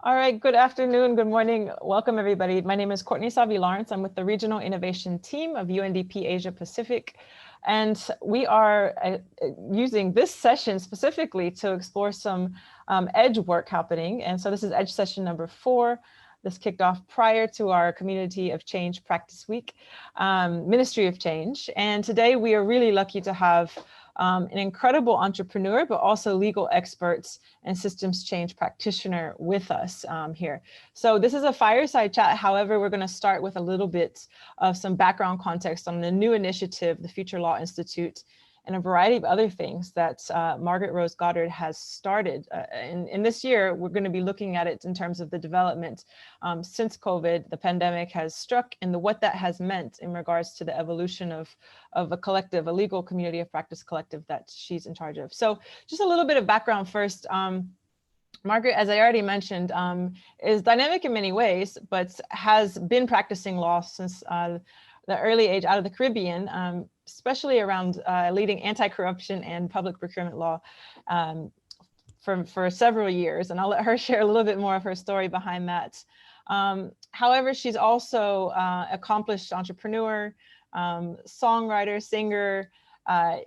All right, good afternoon, good morning. Welcome everybody. My name is Courtney Savi-Lawrence. I'm with the Regional Innovation Team of UNDP Asia Pacific. And we are using this session specifically to explore some EDGE work happening. And so this is EDGE session number 4. This kicked off prior to our Community of Change Practice Week, Ministry of Change. And today we are really lucky to have an incredible entrepreneur, but also legal experts and systems change practitioner with us here. So this is a fireside chat. However, we're going to start with a little bit of some background context on the new initiative, the Future Law Institute, and a variety of other things that Margaret Rose-Goddard has started. In this year, we're going to be looking at it in terms of the development since COVID, the pandemic has struck, and what that has meant in regards to the evolution of a collective, a legal community of practice collective that she's in charge of. So just a little bit of background first. Margaret, as I already mentioned, is dynamic in many ways, but has been practicing law since the early age out of the Caribbean, especially around leading anti-corruption and public procurement law for several years. And I'll let her share a little bit more of her story behind that. However, she's also accomplished entrepreneur, songwriter, singer,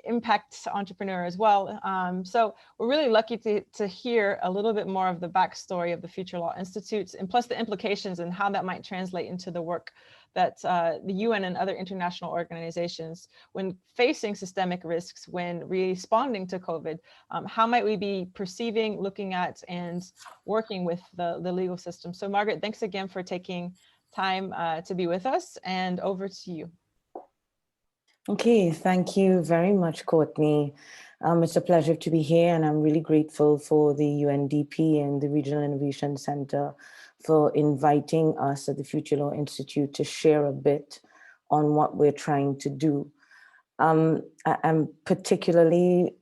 impact entrepreneur as well. So we're really lucky to hear a little bit more of the backstory of the Future Law Institute, and plus the implications and how that might translate into the work that the UN and other international organizations, when facing systemic risks, when responding to COVID, how might we be perceiving, looking at, and working with the legal system? So Margaret, thanks again for taking time to be with us, and over to you. Okay, thank you very much, Courtney. It's a pleasure to be here, and I'm really grateful for the UNDP and the Regional Innovation Center for inviting us at the Future Law Institute to share a bit on what we're trying to do. I'm particularly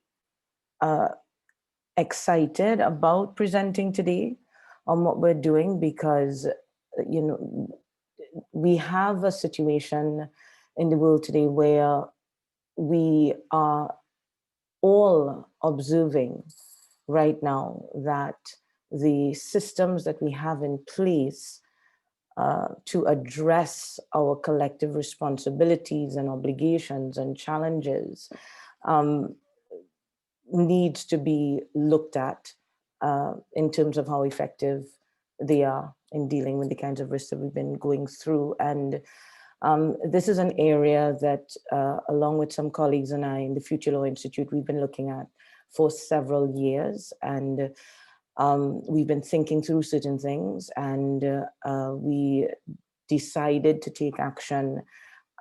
excited about presenting today on what we're doing because, you know, we have a situation in the world today where we are all observing right now that the systems that we have in place to address our collective responsibilities and obligations and challenges needs to be looked at in terms of how effective they are in dealing with the kinds of risks that we've been going through. And this is an area that, along with some colleagues and I in the Future Law Institute, we've been looking at for several years. And we've been thinking through certain things, and we decided to take action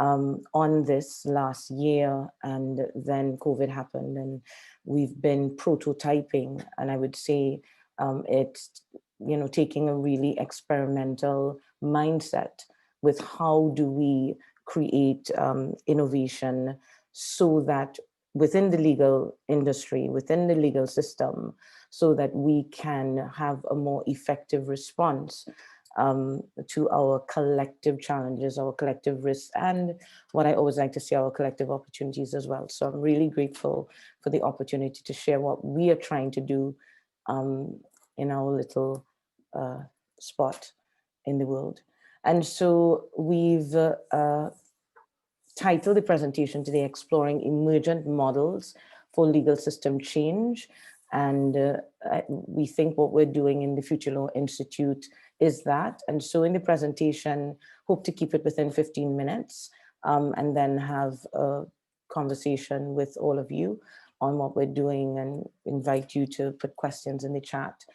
on this last year, and then COVID happened, and we've been prototyping, and I would say it's, you know, taking a really experimental mindset with how do we create innovation so that within the legal industry, within the legal system, so that we can have a more effective response to our collective challenges, our collective risks, and what I always like to say, our collective opportunities as well. So I'm really grateful for the opportunity to share what we are trying to do in our little spot in the world. And so we've titled the presentation today, Exploring Emergent Models for Legal System Change. And we think what we're doing in the Future Law Institute is that. And so in the presentation, hope to keep it within 15 minutes and then have a conversation with all of you on what we're doing and invite you to put questions in the chat.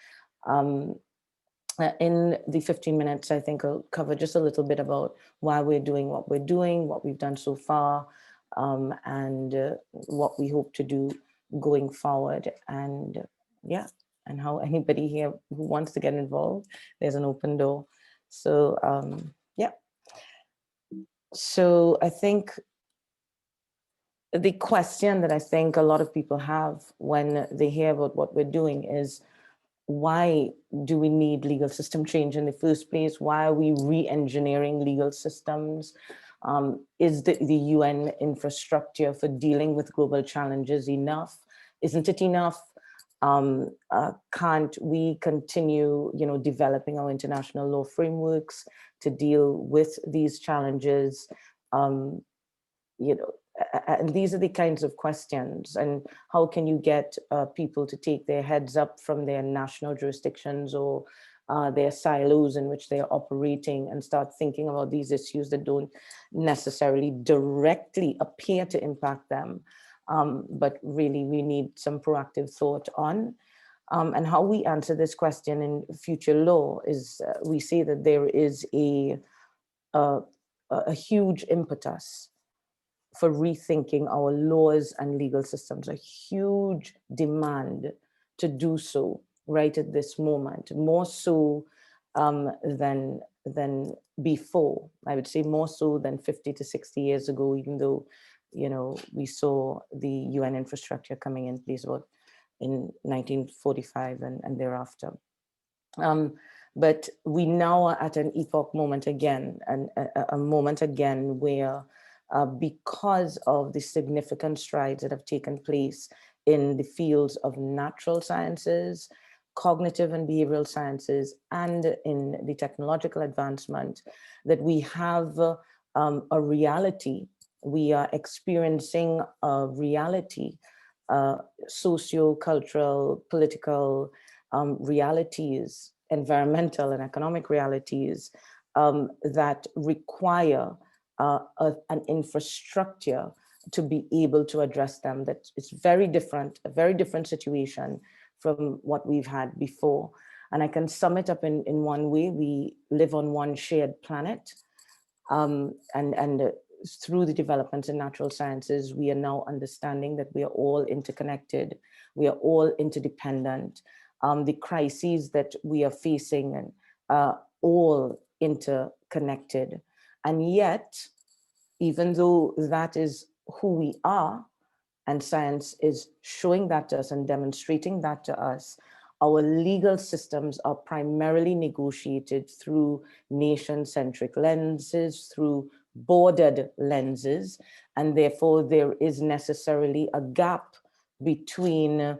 In the 15 minutes, I think I'll cover just a little bit about why we're doing, what we've done so far, and what we hope to do going forward. And yeah, and how anybody here who wants to get involved, there's an open door. So yeah. So I think the question that I think a lot of people have when they hear about what we're doing is, why do we need legal system change in the first place? Why are we re-engineering legal systems? Is the UN infrastructure for dealing with global challenges enough? Isn't it enough? Can't we continue, developing our international law frameworks to deal with these challenges? And these are the kinds of questions. And how can you get people to take their heads up from their national jurisdictions or their silos in which they're operating and start thinking about these issues that don't necessarily directly appear to impact them, but really we need some proactive thought on. And how we answer this question in future law is we see that there is a huge impetus for rethinking our laws and legal systems, a huge demand to do so right at this moment, more so than before. I would say more so than 50 to 60 years ago, even though, we saw the UN infrastructure coming in place about in 1945 and thereafter. But we now are at an epoch moment again, and a moment again where because of the significant strides that have taken place in the fields of natural sciences, cognitive and behavioral sciences, and in the technological advancement, that we have a reality. We are experiencing a reality, socio-cultural, political realities, environmental and economic realities that require an infrastructure to be able to address them. That it's very different, a very different situation from what we've had before. And I can sum it up in one way: we live on one shared planet, and through the developments in natural sciences, we are now understanding that we are all interconnected, we are all interdependent. The crises that we are facing are all interconnected. And yet, even though that is who we are, and science is showing that to us and demonstrating that to us, our legal systems are primarily negotiated through nation-centric lenses, through bordered lenses, and therefore there is necessarily a gap between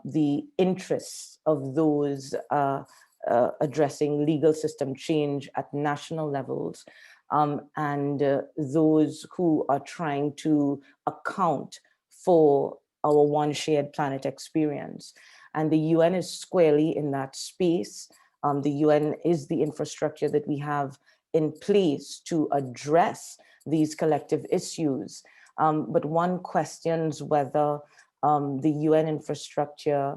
the interests of those addressing legal system change at national levels and those who are trying to account for our one shared planet experience. And the UN is squarely in that space. The UN is the infrastructure that we have in place to address these collective issues. But one questions whether the UN infrastructure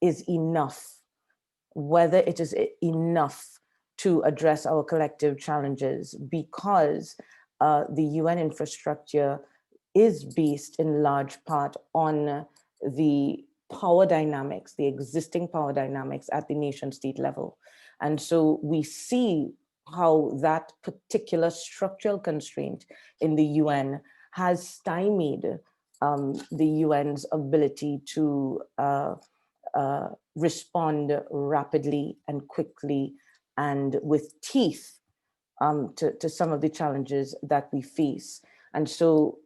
is enough, whether it is enough to address our collective challenges, because the UN infrastructure is based in large part on the power dynamics, the existing power dynamics at the nation state level. And so we see how that particular structural constraint in the UN has stymied the UN's ability to respond rapidly and quickly and with teeth to some of the challenges that we face. And so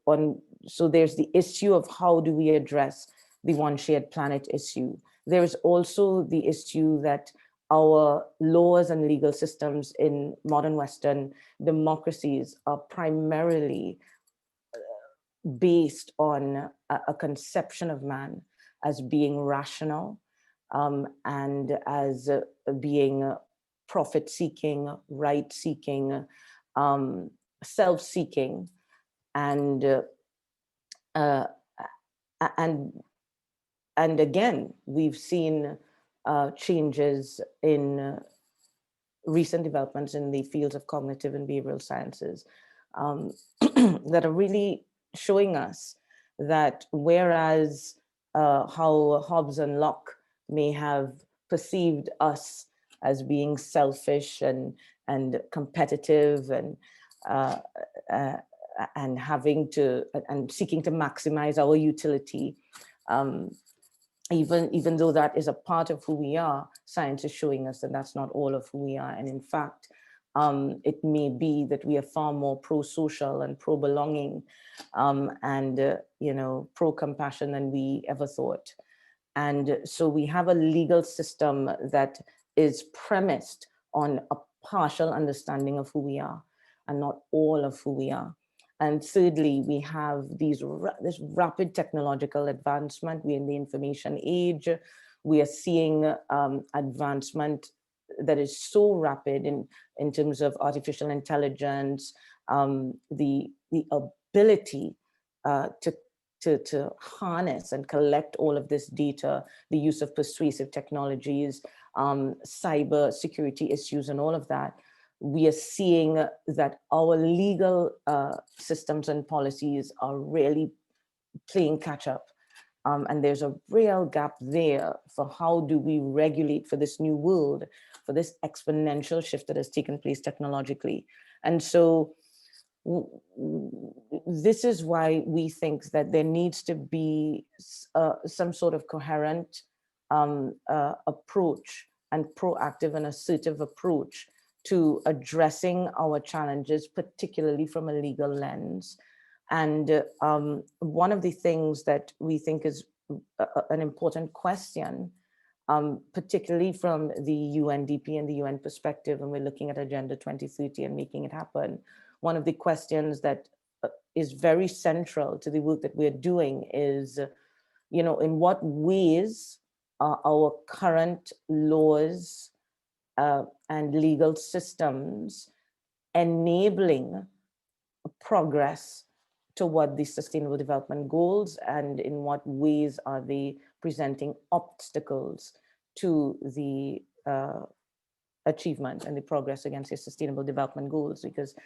there's the issue of how do we address the one shared planet issue. There is also the issue that our laws and legal systems in modern Western democracies are primarily based on a conception of man as being rational and as being profit-seeking, right-seeking, self-seeking, and again, we've seen changes in recent developments in the fields of cognitive and behavioral sciences that are really showing us that whereas how Hobbes and Locke may have perceived us as being selfish and competitive and having to and seeking to maximize our utility, even though that is a part of who we are, science is showing us that that's not all of who we are. And in fact, it may be that we are far more pro-social and pro-belonging and pro-compassion than we ever thought. And so we have a legal system that is premised on a partial understanding of who we are and not all of who we are. And thirdly, we have this rapid technological advancement. We're in the information age. We are seeing advancement that is so rapid in terms of artificial intelligence, the ability to harness and collect all of this data, the use of persuasive technologies, cyber security issues and all of that. We are seeing that our legal systems and policies are really playing catch up. And there's a real gap there for how do we regulate for this new world, for this exponential shift that has taken place technologically. And so this is why we think that there needs to be some sort of coherent approach and proactive and assertive approach to addressing our challenges, particularly from a legal lens. And one of the things that we think is an important question, particularly from the UNDP and the UN perspective, and we're looking at Agenda 2030 and making it happen, one of the questions that is very central to the work that we're doing is, in what ways are our current laws and legal systems enabling progress toward the Sustainable Development Goals, and in what ways are they presenting obstacles to the achievement and the progress against the Sustainable Development Goals? Because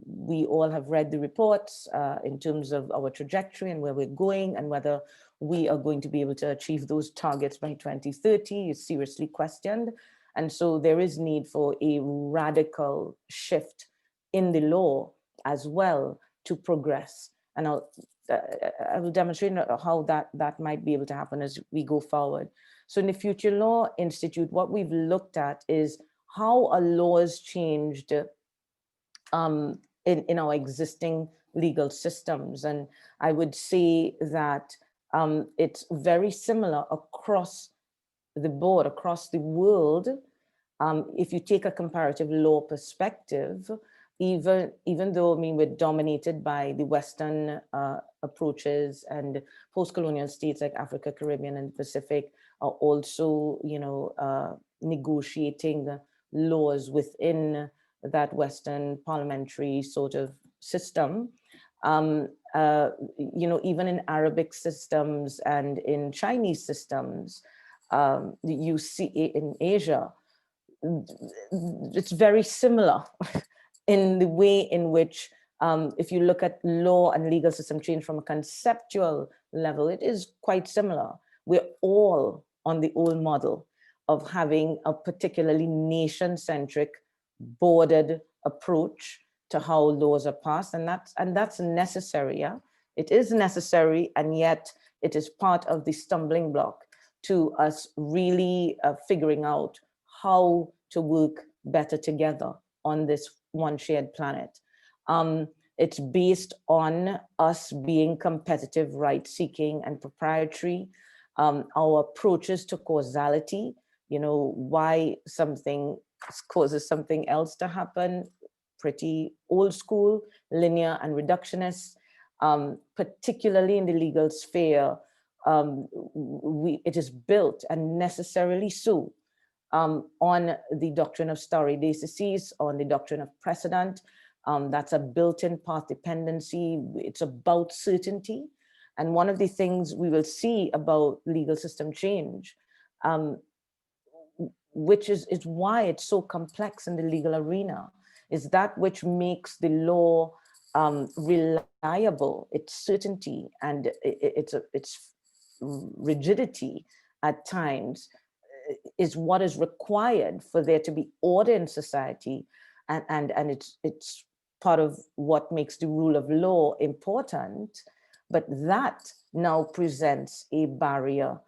we all have read the reports in terms of our trajectory and where we're going, and whether we are going to be able to achieve those targets by 2030 is seriously questioned. And so there is need for a radical shift in the law as well to progress. And I will demonstrate how that might be able to happen as we go forward. So in the Future Law Institute, what we've looked at is how are laws changed in our existing legal systems. And I would say that it's very similar across the board, across the world. If you take a comparative law perspective, even though we're dominated by the Western approaches, and post-colonial states like Africa, Caribbean, and Pacific are also, negotiating laws within that Western parliamentary sort of system. Even in Arabic systems and in Chinese systems, you see in Asia, it's very similar in the way in which, if you look at law and legal system change from a conceptual level, it is quite similar. We're all on the old model of having a particularly nation-centric, bordered approach to how laws are passed, and that's necessary. Yeah, it is necessary, and yet it is part of the stumbling block to us really figuring out how to work better together on this one shared planet. It's based on us being competitive, right-seeking, and proprietary. Our approaches to causality, why something causes something else to happen, pretty old school, linear, and reductionist. Particularly in the legal sphere, it is built, and necessarily so, on the doctrine of stare decisis, on the doctrine of precedent. That's a built-in path dependency. It's about certainty. And one of the things we will see about legal system change, which is why it's so complex in the legal arena, is that which makes the law reliable, its certainty and its rigidity at times, is what is required for there to be order in society, and it's part of what makes the rule of law important. But that now presents a barrier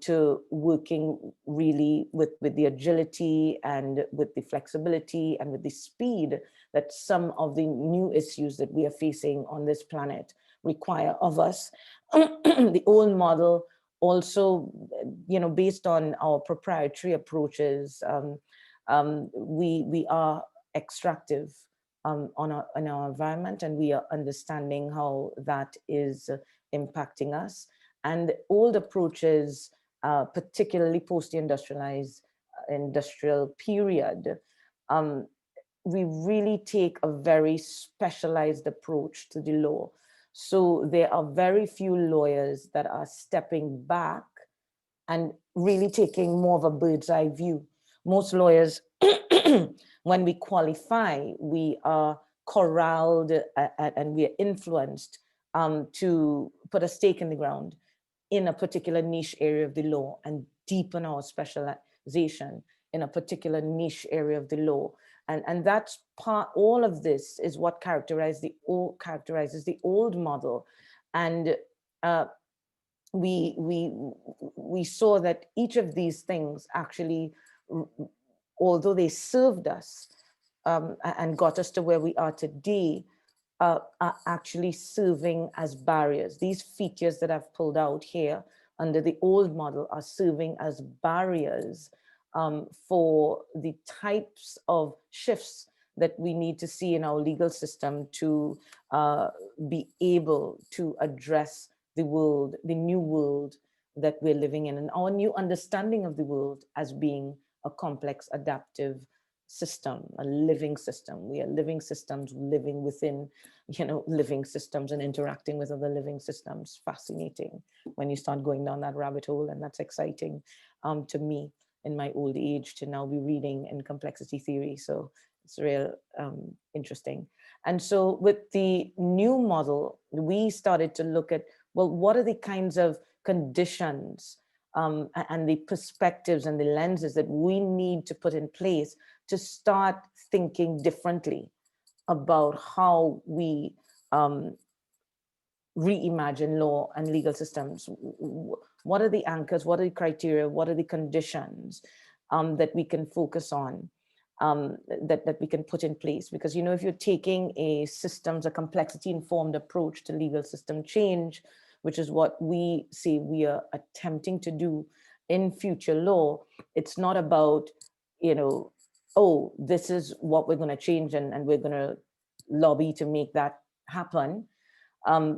to working really with the agility and with the flexibility and with the speed that some of the new issues that we are facing on this planet require of us. The old model also, based on our proprietary approaches, we are extractive in our environment, and we are understanding how that is impacting us. And old approaches, particularly post the industrial period, we really take a very specialized approach to the law. So there are very few lawyers that are stepping back and really taking more of a bird's eye view. Most lawyers, when we qualify, we are corralled and we are influenced to put a stake in the ground in a particular niche area of the law and deepen our specialization in a particular niche area of the law. And that's all of this is what characterizes the old model. And we saw that each of these things actually, although they served us and got us to where we are today, are actually serving as barriers. These features that I've pulled out here under the old model are serving as barriers for the types of shifts that we need to see in our legal system to be able to address the world, the new world that we're living in, and our new understanding of the world as being a complex, adaptive system, a living system. We are living systems living within, living systems and interacting with other living systems. Fascinating when you start going down that rabbit hole, and that's exciting to me in my old age to now be reading in complexity theory. So it's real interesting. And so with the new model, we started to look at, well, what are the kinds of conditions and the perspectives and the lenses that we need to put in place to start thinking differently about how we reimagine law and legal systems. What are the anchors? What are the criteria? What are the conditions that we can focus on, that we can put in place? Because, if you're taking a complexity-informed approach to legal system change, which is what we say we are attempting to do in future law, it's not about, oh, this is what we're going to change and we're going to lobby to make that happen.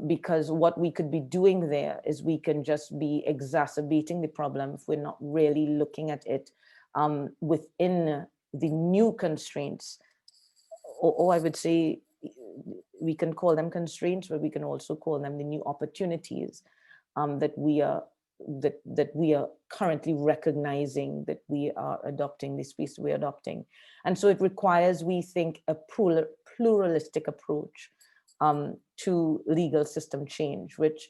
Because what we could be doing there is we can just be exacerbating the problem if we're not really looking at it within the new constraints, or I would say we can call them constraints, but we can also call them the new opportunities that we are currently recognizing that we are adopting, the space we're adopting. And so it requires, we think, a pluralistic approach to legal system change, which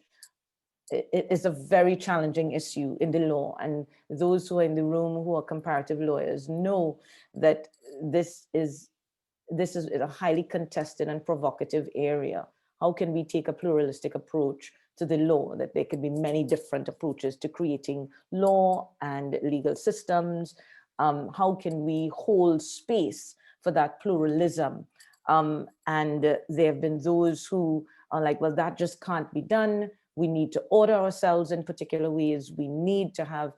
is a very challenging issue in the law. And those who are in the room who are comparative lawyers know that this is a highly contested and provocative area. How can we take a pluralistic approach to the law, that there could be many different approaches to creating law and legal systems? How can we hold space for that pluralism? And there have been those who are like, well, that just can't be done. We need to order ourselves in particular ways. We need to have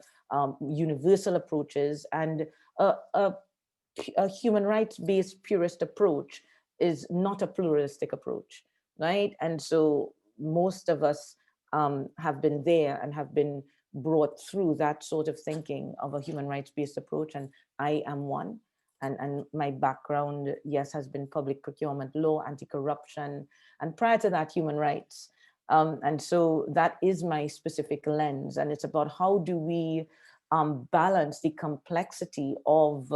universal approaches, and a human rights-based purist approach is not a pluralistic approach, right? And so most of us have been there and have been brought through that sort of thinking of a human rights-based approach, and I am one. And my background, yes, has been public procurement law, anti-corruption, and prior to that, human rights. And so that is my specific lens, and it's about how do we balance the complexity of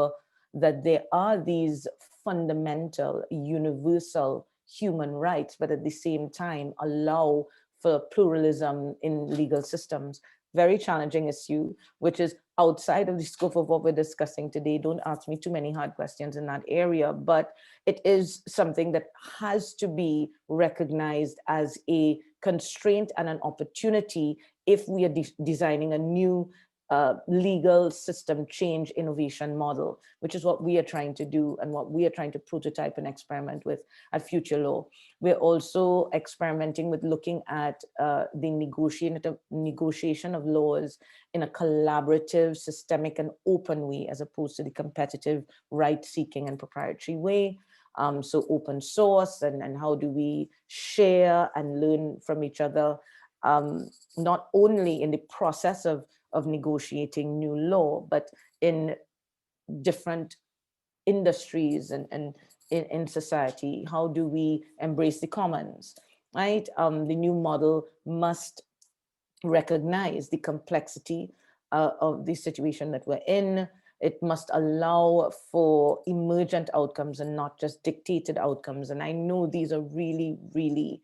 that there are these fundamental, universal human rights, but at the same time allow for pluralism in legal systems. Very challenging issue, which is outside of the scope of what we're discussing today. Don't ask me too many hard questions in that area, but it is something that has to be recognized as a constraint and an opportunity if we are designing a new legal system change innovation model, which is what we are trying to do and what we are trying to prototype and experiment with at Future Law. We're also experimenting with looking at the negotiation of laws in a collaborative, systemic, and open way, as opposed to the competitive, right-seeking, and proprietary way. So open source, and how do we share and learn from each other, not only in the process of negotiating new law, but in different industries and in society. How do we embrace the commons, right? The new model must recognize the complexity of the situation that we're in. It must allow for emergent outcomes and not just dictated outcomes. And I know these are really, really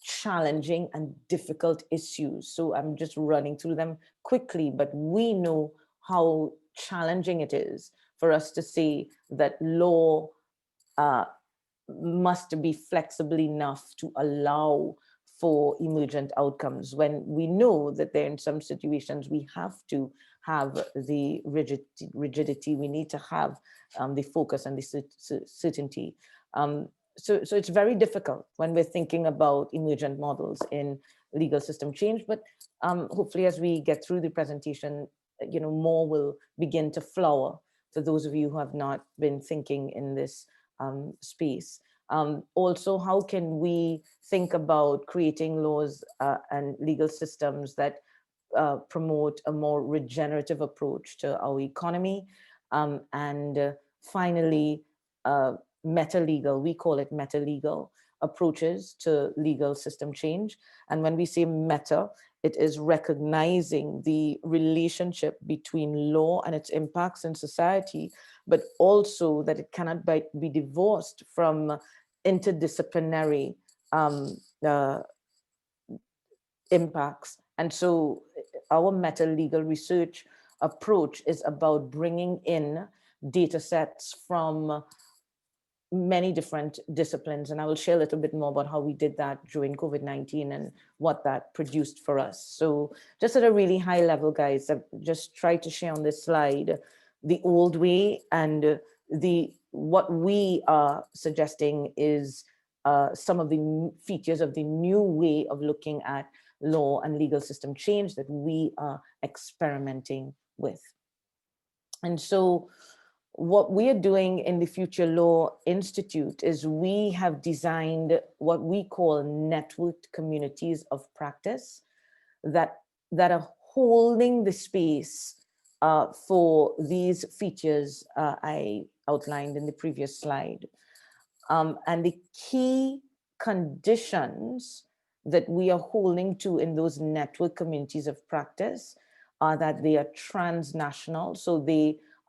challenging and difficult issues. So I'm just running through them quickly, but we know how challenging it is for us to say that law must be flexible enough to allow for emergent outcomes, when we know that there in some situations we have to have the rigidity, we need to have the focus and the certainty. So it's very difficult when we're thinking about emergent models in legal system change, but hopefully as we get through the presentation, more will begin to flower for those of you who have not been thinking in this space. Also, how can we think about creating laws and legal systems that promote a more regenerative approach to our economy? And finally, meta-legal, we call it meta-legal approaches to legal system change. And when we say meta, it is recognizing the relationship between law and its impacts in society, but also that it cannot be divorced from interdisciplinary impacts. And so our meta-legal research approach is about bringing in data sets from many different disciplines. And I will share a little bit more about how we did that during COVID-19 and what that produced for us. So just at a really high level, guys, I've just tried to share on this slide the old way, and what we are suggesting is some of the features of the new way of looking at law and legal system change that we are experimenting with. And so what we are doing in the Future Law Institute is we have designed what we call networked communities of practice that are holding the space for these features I outlined in the previous slide. And the key conditions that we are holding to in those network communities of practice are that they are transnational. So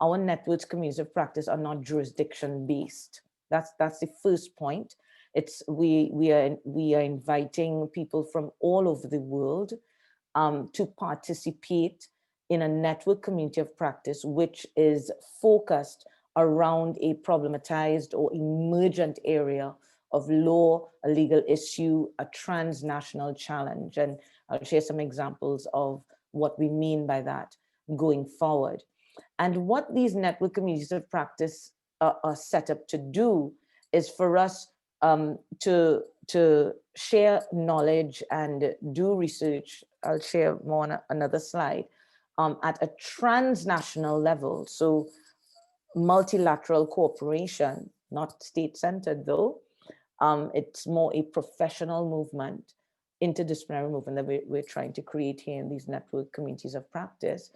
our networks communities of practice are not jurisdiction based. That's the first point. We are inviting people from all over the world to participate in a network community of practice, which is focused around a problematized or emergent area of law, a legal issue, a transnational challenge. And I'll share some examples of what we mean by that going forward. And what these network communities of practice are set up to do is for us to share knowledge and do research. I'll share more on another slide, at a transnational level. So multilateral cooperation, not state-centered though. It's more a professional movement, interdisciplinary movement that we're trying to create here in these network communities of practice.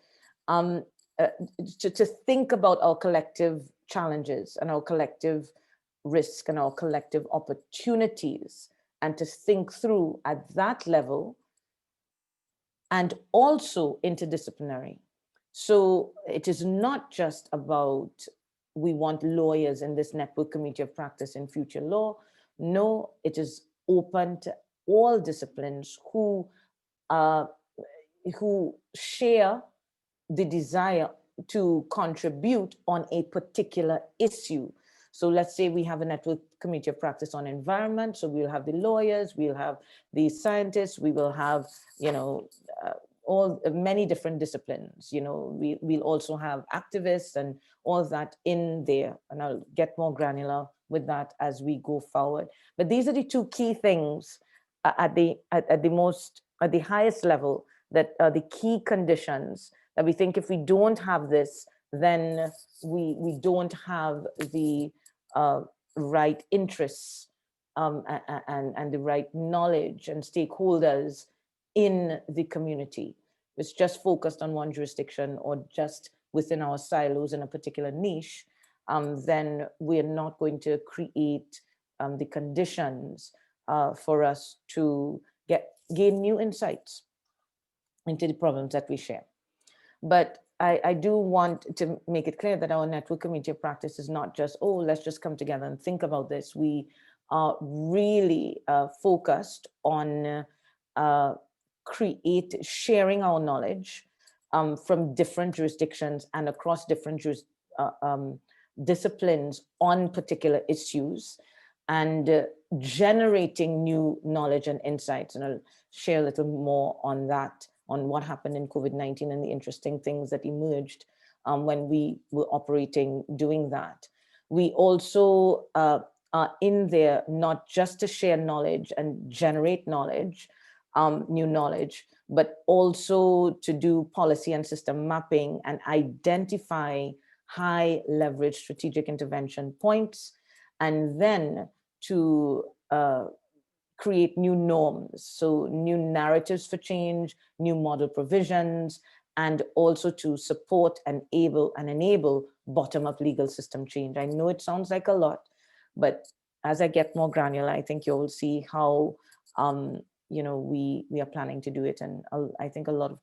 To think about our collective challenges and our collective risk and our collective opportunities, and to think through at that level, and also interdisciplinary. So it is not just about we want lawyers in this network community of practice in Future Law. No, it is open to all disciplines who share the desire to contribute on a particular issue. So let's say we have a network community of practice on environment. So we'll have the lawyers, we'll have the scientists, we will have, many different disciplines. We'll also have activists and all of that in there, and I'll get more granular with that as we go forward. But these are the two key things at the highest level, that are the key conditions that we think if we don't have this, then we don't have the right interests and the right knowledge and stakeholders in the community. It's just focused on one jurisdiction or just within our silos in a particular niche, then we're not going to create the conditions for us to gain new insights into the problems that we share. But I do want to make it clear that our network community of practice is not just, oh, let's just come together and think about this. We are really focused on sharing our knowledge from different jurisdictions and across different disciplines on particular issues, and generating new knowledge and insights. And I'll share a little more on that, on what happened in COVID-19 and the interesting things that emerged when we were operating doing that. We also are in there not just to share knowledge and generate knowledge, new knowledge, but also to do policy and system mapping and identify high leverage strategic intervention points, and then to create new norms, so new narratives for change, new model provisions, and also to support and enable bottom-up legal system change. I know it sounds like a lot, but as I get more granular, I think you'll see how we are planning to do it. And I think a lot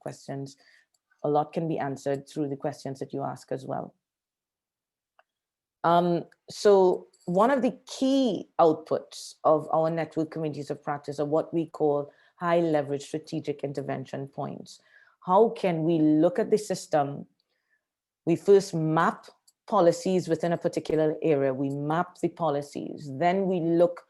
can be answered through the questions that you ask as well. So one of the key outputs of our network communities of practice are what we call high leverage strategic intervention points. How can we look at the system? We first map policies within a particular area. We map the policies. Then we look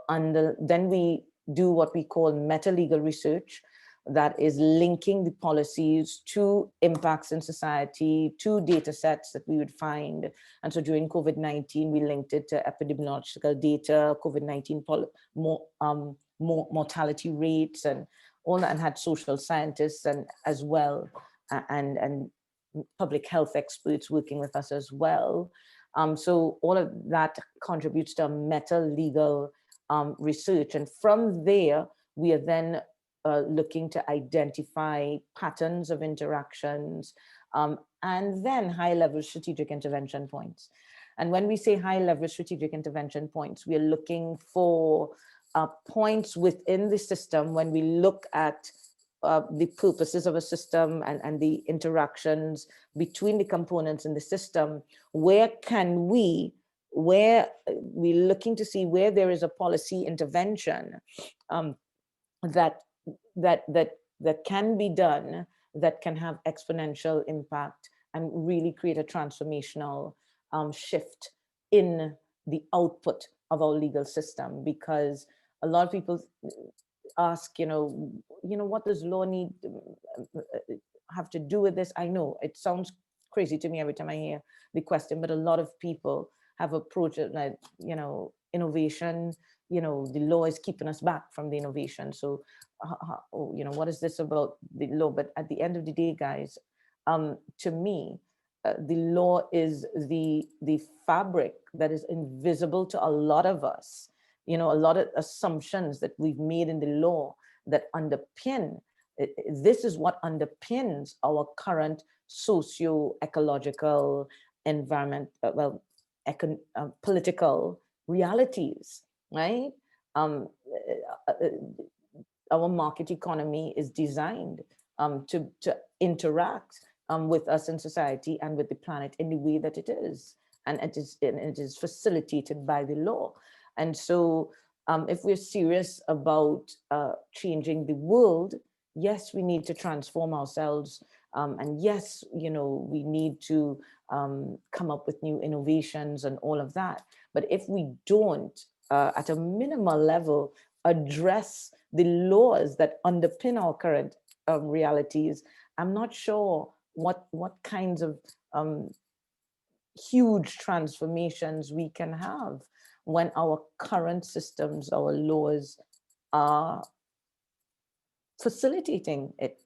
then we do what we call meta-legal research, that is linking the policies to impacts in society, to data sets that we would find. And so during COVID-19, we linked it to epidemiological data, COVID-19 mortality rates and all that, and had social scientists and as well, and public health experts working with us as well. So all of that contributes to a meta-legal research. And from there, we are then looking to identify patterns of interactions, and then high-level strategic intervention points. And when we say high-level strategic intervention points, we are looking for points within the system when we look at the purposes of a system and the interactions between the components in the system. Where we're looking to see where there is a policy intervention that can be done, that can have exponential impact and really create a transformational shift in the output of our legal system. Because a lot of people ask, what does law need have to do with this? I know it sounds crazy to me every time I hear the question, but a lot of people have approached it like, innovation, the law is keeping us back from the innovation. So, what is this about the law? But at the end of the day, guys, to me, the law is the fabric that is invisible to a lot of us. A lot of assumptions that we've made in the law that underpin. This is what underpins our current socio-ecological environment, political realities, right? Our market economy is designed to interact with us in society and with the planet in the way that it is. And it is facilitated by the law. And so if we're serious about changing the world, yes, we need to transform ourselves. And yes, we need to come up with new innovations and all of that. But if we don't, at a minimal level, address the laws that underpin our current realities, I'm not sure what kinds of huge transformations we can have when our current systems, our laws are facilitating it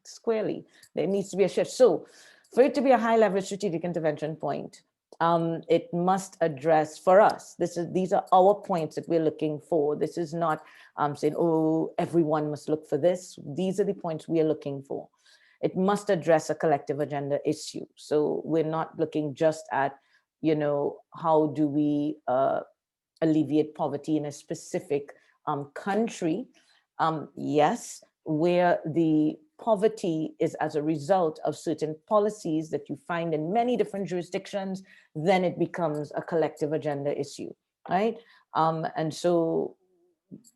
squarely. There needs to be a shift. So for it to be a high leverage strategic intervention point, it must address, for us, these are our points that we're looking for. This is not saying, oh, everyone must look for this. These are the points we are looking for. It must address a collective agenda issue. So we're not looking just at, how do we alleviate poverty in a specific country. Yes, where the poverty is as a result of certain policies that you find in many different jurisdictions, then it becomes a collective agenda issue, right? And so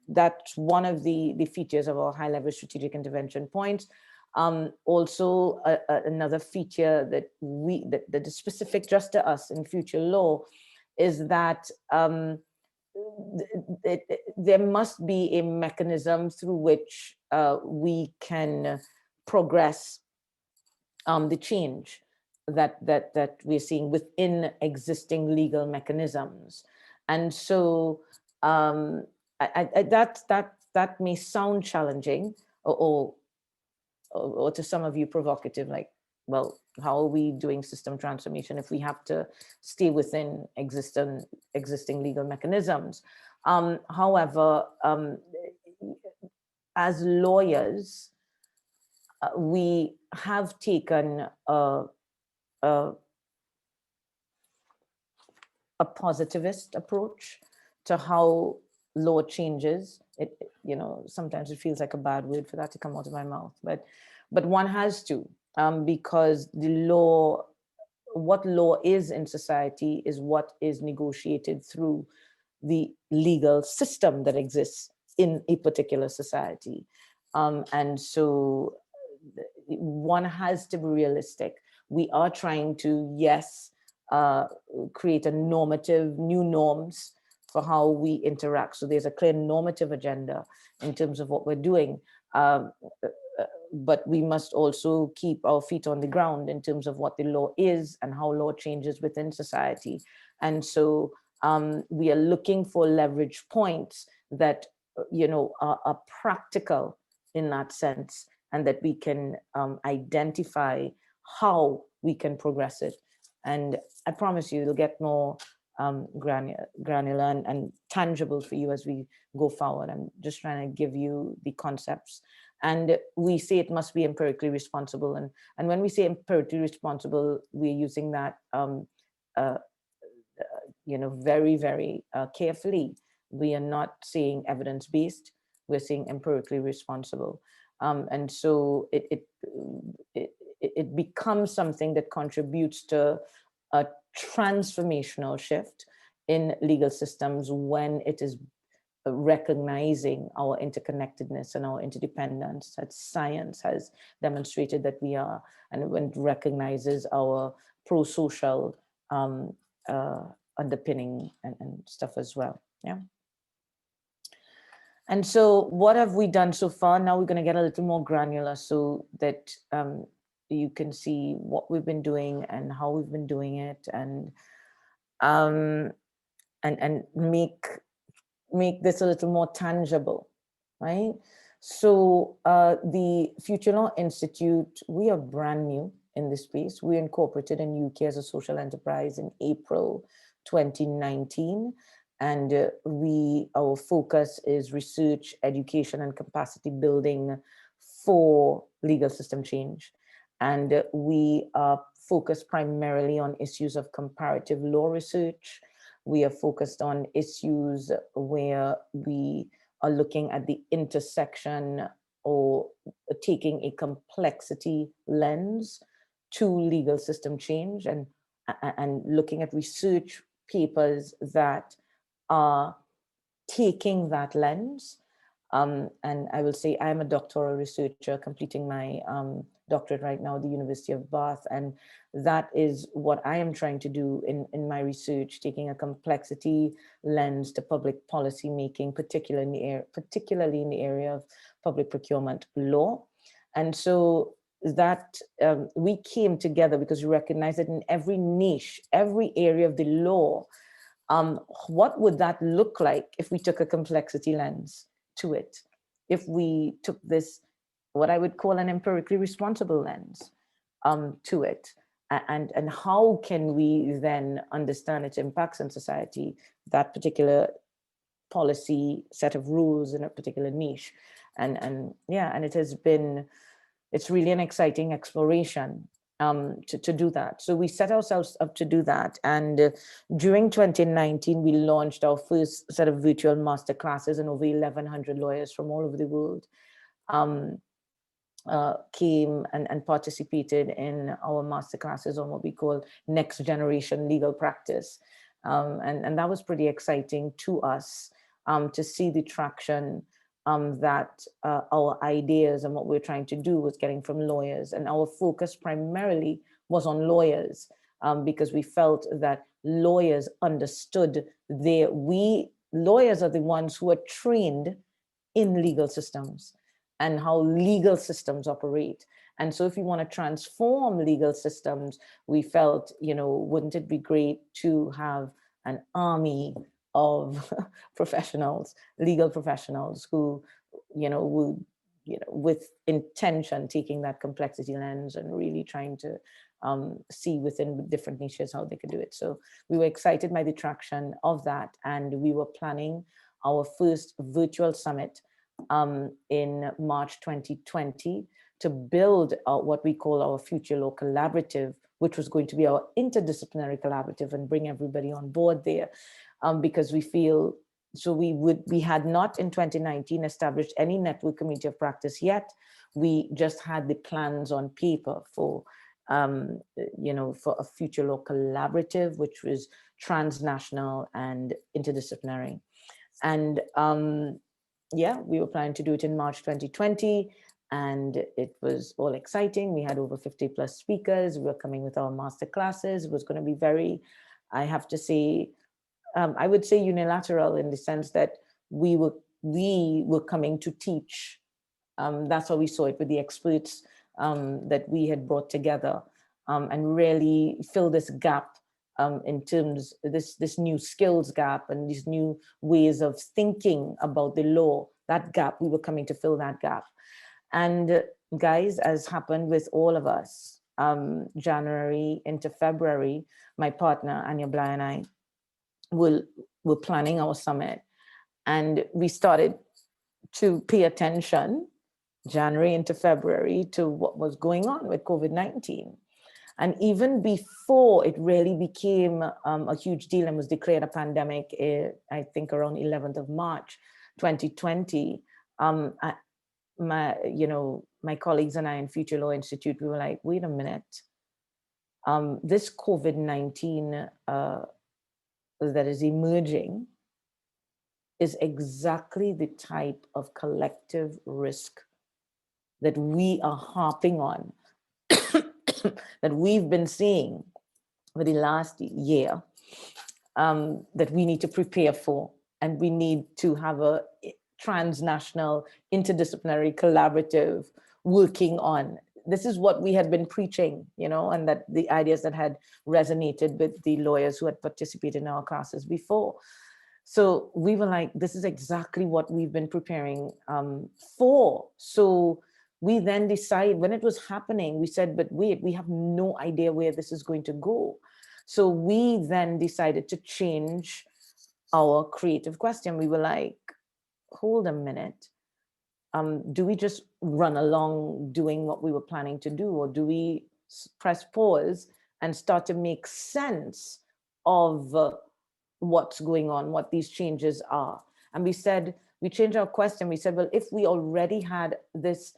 that's one of the features of our high-level strategic intervention points. Also, another feature that is specific just to us in future law is that there must be a mechanism through which we can progress the change that we're seeing within existing legal mechanisms. And so that may sound challenging or to some of you provocative, like, well, how are we doing system transformation if we have to stay within existing legal mechanisms? However, as lawyers, we have taken a positivist approach to how law changes. Sometimes it feels like a bad word for that to come out of my mouth, but one has to, because what law is in society is what is negotiated through the legal system that exists in a particular society. And so one has to be realistic. We are trying to, yes, create new norms for how we interact. So there's a clear normative agenda in terms of what we're doing. But we must also keep our feet on the ground in terms of what the law is and how law changes within society. And so we are looking for leverage points that, are practical in that sense, and that we can identify how we can progress it. And I promise you, it'll get more granular and tangible for you as we go forward. I'm just trying to give you the concepts. And we say it must be empirically responsible. And when we say empirically responsible, we're using that very, very carefully. We are not saying evidence-based, we're saying empirically responsible. And so it becomes something that contributes to a transformational shift in legal systems when it is recognizing our interconnectedness and our interdependence, that science has demonstrated that we are, and when it recognizes our pro-social underpinning and stuff as well. Yeah. And so what have we done so far? Now we're going to get a little more granular so that you can see what we've been doing and how we've been doing it, and make this a little more tangible, right? So the Future Law Institute, we are brand new in this space. We incorporated in UK as a social enterprise in April 2019. And our focus is research, education, and capacity building for legal system change. And we are focused primarily on issues of comparative law research. We are focused on issues where we are looking at the intersection or taking a complexity lens to legal system change, and looking at research papers that are taking that lens. And I will say I'm a doctoral researcher completing my doctorate right now at the University of Bath. And that is what I am trying to do in my research, taking a complexity lens to public policy making, particularly in the area of public procurement law. And so that we came together because we recognize that in every niche, every area of the law, what would that look like if we took a complexity lens to it? If we took this, what I would call an empirically responsible lens to it, and how can we then understand its impacts on society, that particular policy set of rules in a particular niche. And yeah, and it's really an exciting exploration to do that. So we set ourselves up to do that. And during 2019, we launched our first set of virtual master classes, and over 1,100 lawyers from all over the world came and participated in our master classes on what we call next generation legal practice. And that was pretty exciting to us to see the traction that our ideas and what we're trying to do was getting from lawyers. And our focus primarily was on lawyers because we felt that lawyers understood lawyers are the ones who are trained in legal systems and how legal systems operate. And so if you want to transform legal systems, we felt, wouldn't it be great to have an army of professionals, legal professionals who, would, with intention, taking that complexity lens and really trying to see within different niches how they could do it. So we were excited by the traction of that. And we were planning our first virtual summit in March 2020 to build what we call our Future Law Collaborative, which was going to be our interdisciplinary collaborative, and bring everybody on board there. Because we feel, so we had not in 2019 established any network community of practice yet. We just had the plans on paper for, for a Future Law Collaborative, which was transnational and interdisciplinary. And yeah, we were planning to do it in March 2020. And it was all exciting. We had over 50 plus speakers. We were coming with our master classes. It was going to be very, I have to say, I would say unilateral in the sense that we were coming to teach. That's how we saw it, with the experts that we had brought together and really fill this gap in terms this new skills gap and these new ways of thinking about the law. That gap, we were coming to fill that gap. And guys, as happened with all of us, January into February, my partner Anya Bly and I were planning our summit, and we started to pay attention January into February to what was going on with COVID-19. And even before it really became a huge deal and was declared a pandemic, I think around 11th of March, 2020, my colleagues and I in Future Law Institute, we were like, wait a minute, this COVID-19 that is emerging is exactly the type of collective risk that we are harping on, that we've been seeing for the last year, that we need to prepare for, and we need to have a transnational, interdisciplinary, collaborative working on. This is what we had been preaching, and that the ideas that had resonated with the lawyers who had participated in our classes before. So we were like, this is exactly what we've been preparing for. So we then decided, when it was happening, we said, but wait, we have no idea where this is going to go. So we then decided to change our creative question. We were like, hold a minute. Do we just run along doing what we were planning to do? Or do we press pause and start to make sense of what's going on, what these changes are? And we said, we changed our question. We said, well, if we already had this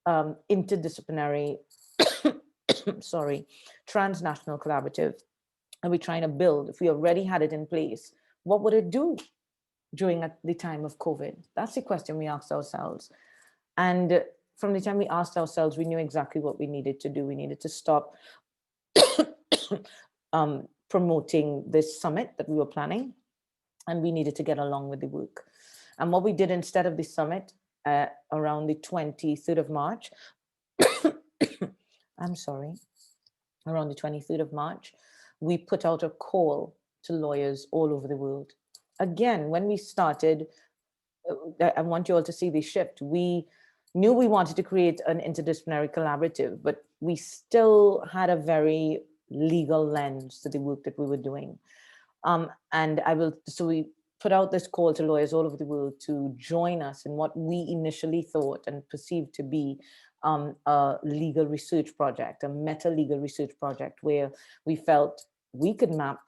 interdisciplinary, transnational collaborative, and we're trying to build, if we already had it in place, what would it do during the time of COVID? That's the question we asked ourselves. And from the time we asked ourselves, we knew exactly what we needed to do. We needed to stop promoting this summit that we were planning, and we needed to get along with the work. And what we did instead of the summit, around the 23rd of March. I'm sorry, around the 23rd of March, we put out a call to lawyers all over the world. Again, when we started, I want you all to see the shift. We knew we wanted to create an interdisciplinary collaborative, but we still had a very legal lens to the work that we were doing. So we put out this call to lawyers all over the world to join us in what we initially thought and perceived to be a legal research project, a meta legal research project, where we felt we could map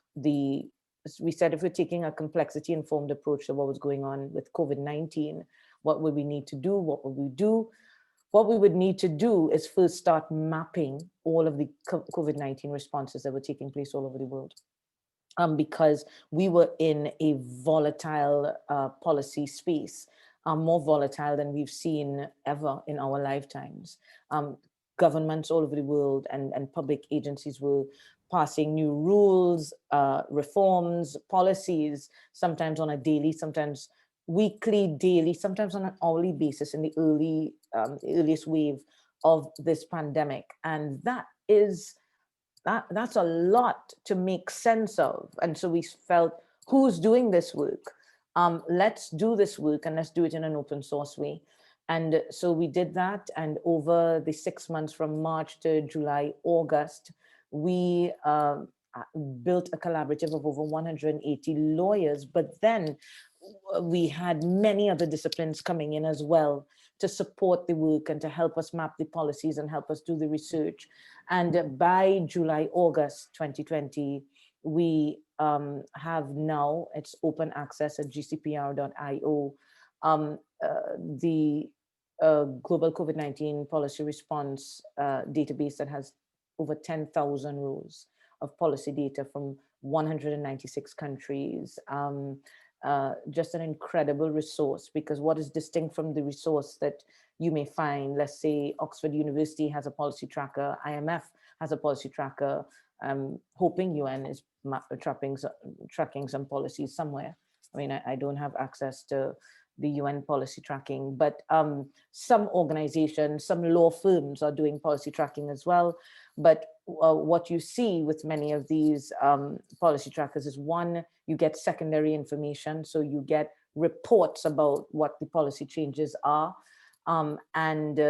we said, if we're taking a complexity informed approach to what was going on with COVID-19, what would we need to do? What would we do? What we would need to do is first start mapping all of the COVID-19 responses that were taking place all over the world. Because we were in a volatile policy space, more volatile than we've seen ever in our lifetimes. Governments all over the world and public agencies were passing new rules, reforms, policies, sometimes on a daily, sometimes weekly, daily, sometimes on an hourly basis in the earliest wave of this pandemic. And that's a lot to make sense of. And so we felt, who's doing this work? Let's do this work, and let's do it in an open source way. And so we did that. And over the 6 months from March to July, August, we built a collaborative of over 180 lawyers. But then we had many other disciplines coming in as well to support the work and to help us map the policies and help us do the research. And by July, August 2020, we have now, it's open access at gcpr.io, the global COVID-19 policy response database that has over 10,000 rows of policy data from 196 countries. Just an incredible resource, because what is distinct from the resource that you may find, let's say Oxford University has a policy tracker, IMF has a policy tracker, hoping UN is tracking some policies somewhere. I mean, I don't have access to the UN policy tracking, but some organizations, some law firms are doing policy tracking as well. But what you see with many of these policy trackers is, one, you get secondary information. So you get reports about what the policy changes are. And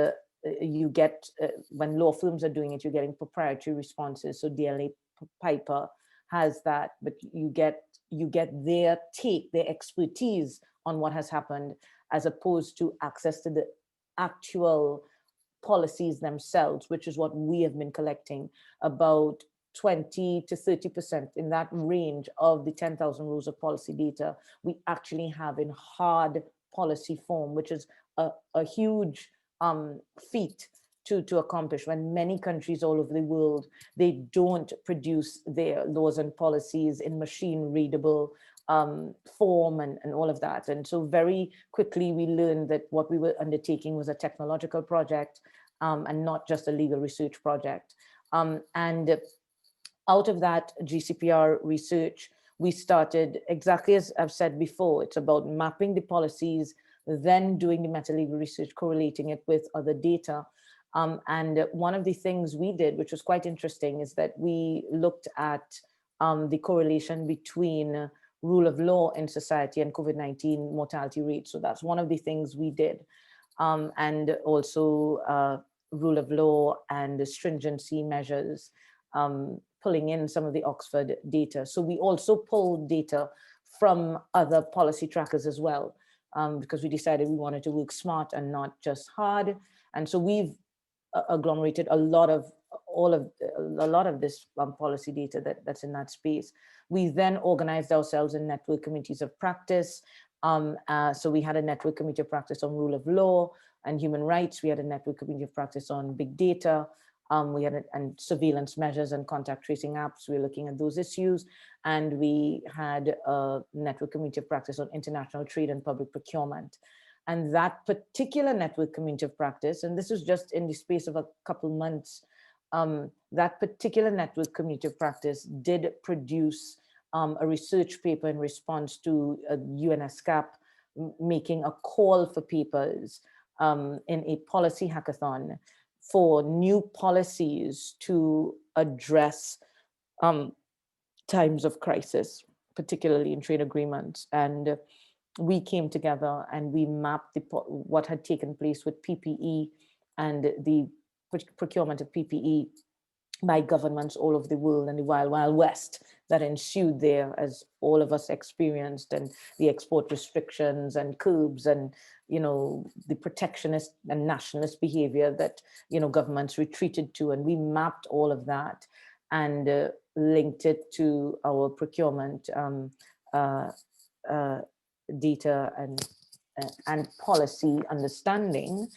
you get, when law firms are doing it, you're getting proprietary responses. So DLA Piper has that, but you get their take, their expertise on what has happened, as opposed to access to the actual policies themselves, which is what we have been collecting. About 20 to 30%, in that range of the 10,000 rows of policy data, we actually have in hard policy form, which is a huge feat to accomplish, when many countries all over the world, they don't produce their laws and policies in machine readable form and all of that. And so very quickly we learned that what we were undertaking was a technological project and not just a legal research project. And out of that GCPR research, we started, exactly as I've said before, it's about mapping the policies, then doing the meta-legal research, correlating it with other data. And one of the things we did, which was quite interesting, is that we looked at the correlation between rule of law in society and COVID-19 mortality rates. So that's one of the things we did. And also rule of law and the stringency measures, pulling in some of the Oxford data. So we also pulled data from other policy trackers as well, because we decided we wanted to work smart and not just hard. And so we've agglomerated a lot of this policy data that's in that space. We then organized ourselves in network committees of practice. So we had a network committee of practice on rule of law and human rights. We had a network committee of practice on big data. We had and surveillance measures and contact tracing apps. We were looking at those issues. And we had a network committee of practice on international trade and public procurement. And that particular network committee of practice, and this was just in the space of a couple months, that particular network committee of practice did produce a research paper in response to UNESCAP making a call for papers in a policy hackathon for new policies to address times of crisis, particularly in trade agreements. And we came together and we mapped what had taken place with PPE and the procurement of PPE by governments all over the world, and the wild, wild west that ensued there, as all of us experienced, and the export restrictions and curbs and, you know, the protectionist and nationalist behavior that, you know, governments retreated to. And we mapped all of that and linked it to our procurement data and policy understanding.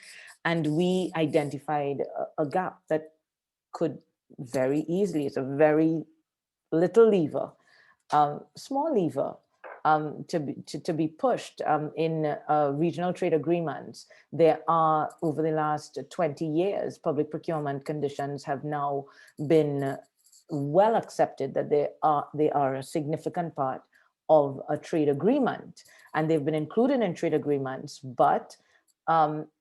And we identified a gap that could very easily, it's a very little lever, small lever, to be pushed in regional trade agreements. There are, over the last 20 years, public procurement conditions have now been well accepted that they are a significant part of a trade agreement, and they've been included in trade agreements, but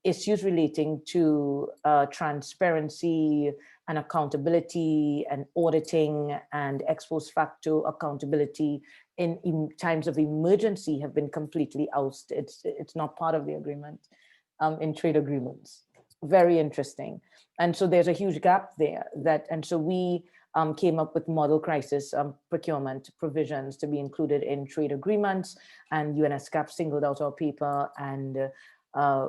issues relating to transparency and accountability and auditing and ex post facto accountability in times of emergency have been completely ousted. It's not part of the agreement in trade agreements. Very interesting. And so there's a huge gap there and so we came up with model crisis procurement provisions to be included in trade agreements, and UNSCAP singled out our paper, and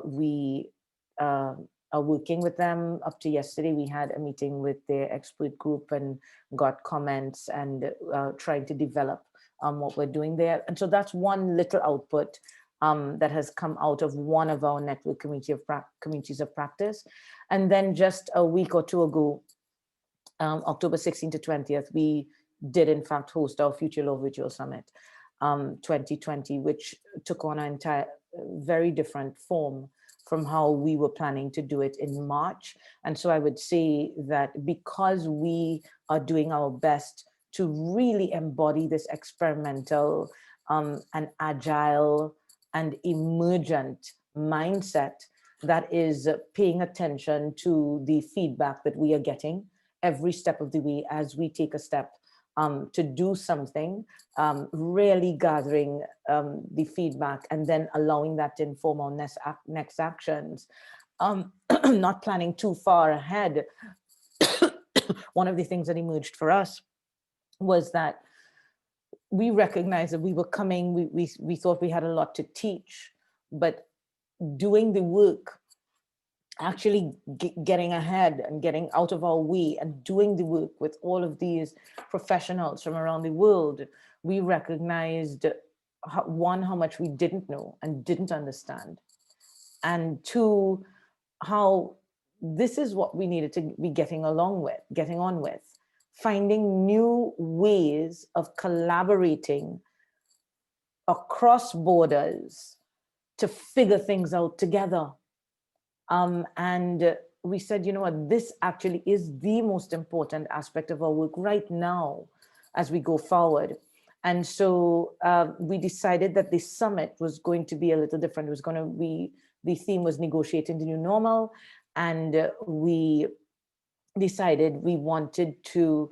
we are working with them. Up to yesterday, we had a meeting with their expert group and got comments and trying to develop what we're doing there. And so that's one little output that has come out of one of our network communities of practice. And then just a week or two ago, October 16th to 20th, we did in fact host our Future Law Virtual Summit 2020, which took on an entire very different form from how we were planning to do it in March. And so I would say that because we are doing our best to really embody this experimental and agile and emergent mindset that is paying attention to the feedback that we are getting every step of the way as we take a step to do something, really gathering the feedback and then allowing that to inform our next actions, not planning too far ahead. One of the things that emerged for us was that we recognized that we were coming, we thought we had a lot to teach, but doing the work, actually getting ahead and getting out of our way and doing the work with all of these professionals from around the world, we recognized, one, how much we didn't know and didn't understand, and two, how this is what we needed to be getting on with, finding new ways of collaborating across borders to figure things out together. And we said, you know what, this actually is the most important aspect of our work right now as we go forward. And so we decided that the summit was going to be a little different. It was going to be, the theme was negotiating the new normal. And we decided we wanted to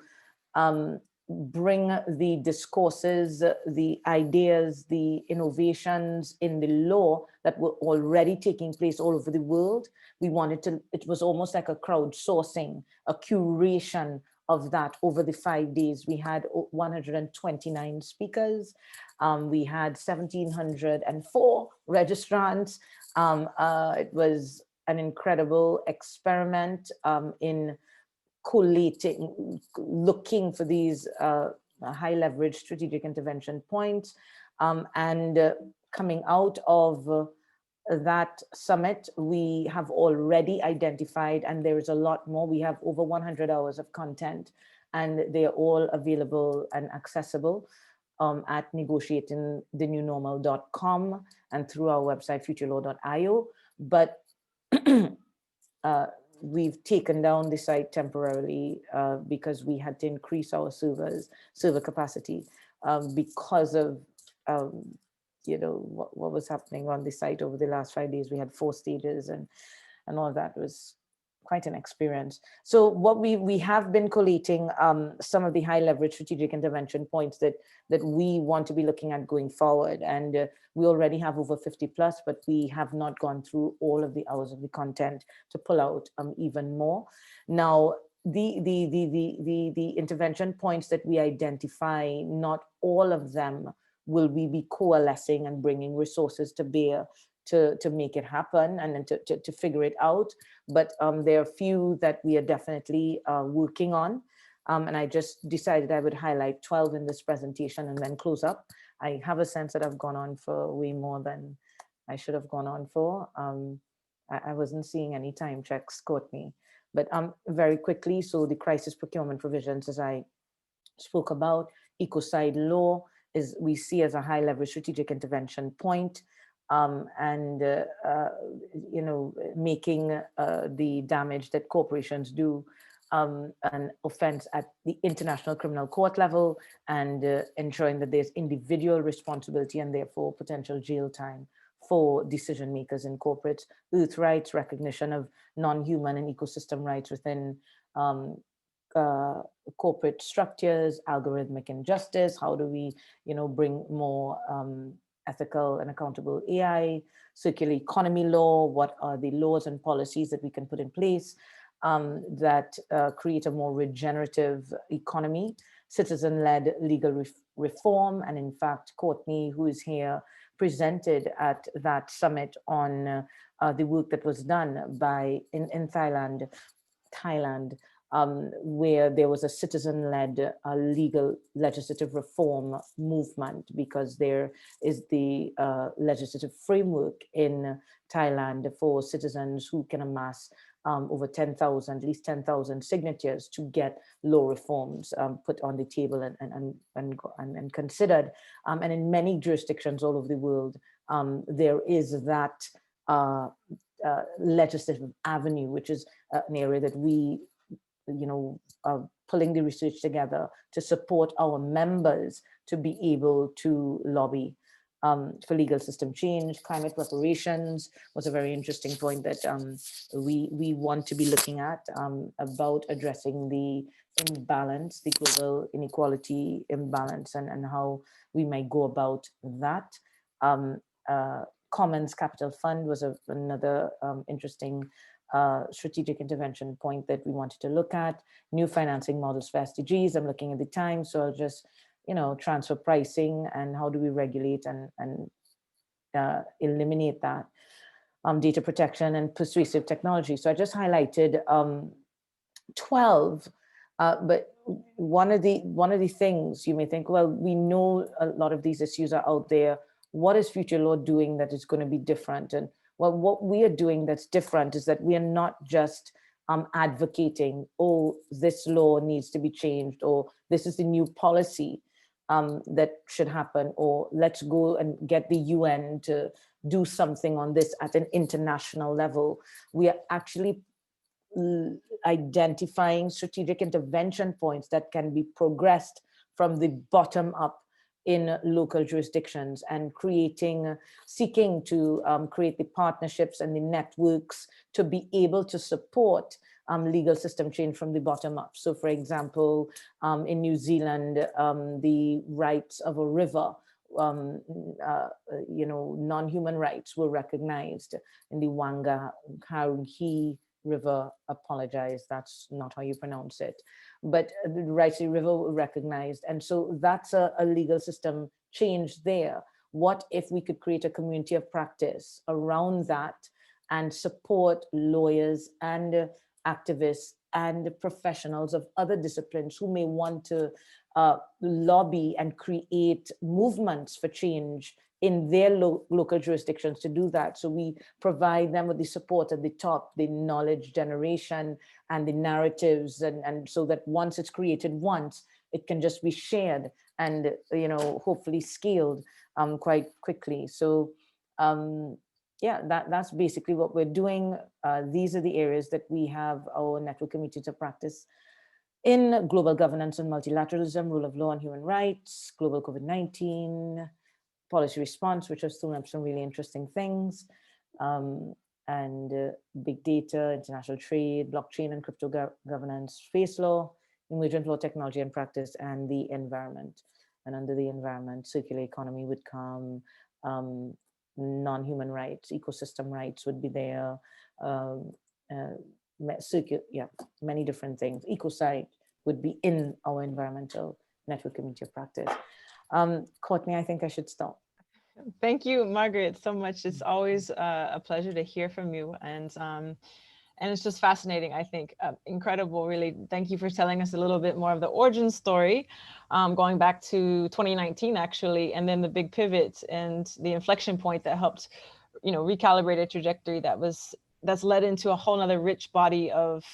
bring the discourses, the ideas, the innovations in the law that were already taking place all over the world. We wanted to, it was almost like a crowdsourcing, a curation of that over the 5 days. We had 129 speakers. We had 1,704 registrants. It was an incredible experiment in collating, looking for these high leverage strategic intervention points. And coming out of that summit, we have already identified, and there is a lot more. We have over 100 hours of content, and they are all available and accessible at negotiatingthenewnormal.com and through our website, futurelaw.io. But we've taken down the site temporarily because we had to increase our server capacity because of what was happening on the site over the last 5 days. We had 4 stages, and all of that was quite an experience. So what we have been collating some of the high leverage strategic intervention points that we want to be looking at going forward. And we already have over 50 plus, but we have not gone through all of the hours of the content to pull out even more. Now, the intervention points that we identify, not all of them will we be coalescing and bringing resources to bear to make it happen and then to figure it out. But there are a few that we are definitely working on. And I just decided I would highlight 12 in this presentation and then close up. I have a sense that I've gone on for way more than I should have gone on for. I wasn't seeing any time checks, Courtney. But very quickly, so the crisis procurement provisions, as I spoke about, ecocide law is we see as a high leverage strategic intervention point. Making the damage that corporations do an offense at the International Criminal Court level, and ensuring that there's individual responsibility and therefore potential jail time for decision makers in corporates. Earth rights, recognition of non-human and ecosystem rights within corporate structures, algorithmic injustice. How do we, bring more ethical and accountable AI, circular economy law? What are the laws and policies that we can put in place that create a more regenerative economy? Citizen-led legal reform. And in fact, Courtney, who is here, presented at that summit on the work that was done in Thailand, where there was a citizen-led legal legislative reform movement, because there is the legislative framework in Thailand for citizens who can amass over 10,000, at least 10,000 signatures to get law reforms put on the table and considered. And in many jurisdictions all over the world, there is that legislative avenue, which is an area that we pulling the research together to support our members to be able to lobby for legal system change. Climate reparations was a very interesting point that we want to be looking at, about addressing the imbalance, the global inequality imbalance, and how we might go about that. Commons Capital Fund was another interesting strategic intervention point that we wanted to look at. New financing models for SDGs. I'm looking at the time, so I'll just, transfer pricing and how do we regulate and eliminate that. Data protection and persuasive technology. So I just highlighted 12, but one of the things you may think, well, we know a lot of these issues are out there. What is Future Law doing that is going to be different? And well, what we are doing that's different is that we are not just advocating, oh, this law needs to be changed, or this is the new policy that should happen, or let's go and get the UN to do something on this at an international level. We are actually identifying strategic intervention points that can be progressed from the bottom up in local jurisdictions, and seeking to create the partnerships and the networks to be able to support legal system change from the bottom up. So for example, in New Zealand, the rights of a river, non-human rights were recognized in the Whangaharungi River. Apologize, that's not how you pronounce it, but the rights of the river were recognized. And so that's a legal system change there. What if we could create a community of practice around that and support lawyers and activists and professionals of other disciplines who may want to lobby and create movements for change in their local jurisdictions to do that. So we provide them with the support at the top, the knowledge generation and the narratives, and so that once it's created once, it can just be shared and hopefully scaled quite quickly. So yeah, that's basically what we're doing. These are the areas that we have our network committees of practice in: global governance and multilateralism, rule of law and human rights, global COVID-19, policy response, which has thrown up some really interesting things, and big data, international trade, blockchain and crypto governance, space law, emergent law, technology and practice, and the environment. And under the environment, circular economy would come, non-human rights, ecosystem rights would be there, many different things. Ecocide would be in our environmental network community of practice. Courtney, I think I should stop. Thank you, Margaret, so much. It's always a pleasure to hear from you. And it's just fascinating, I think. Incredible, really. Thank you for telling us a little bit more of the origin story, going back to 2019, actually, and then the big pivot and the inflection point that helped, recalibrate a trajectory that's led into a whole nother rich body of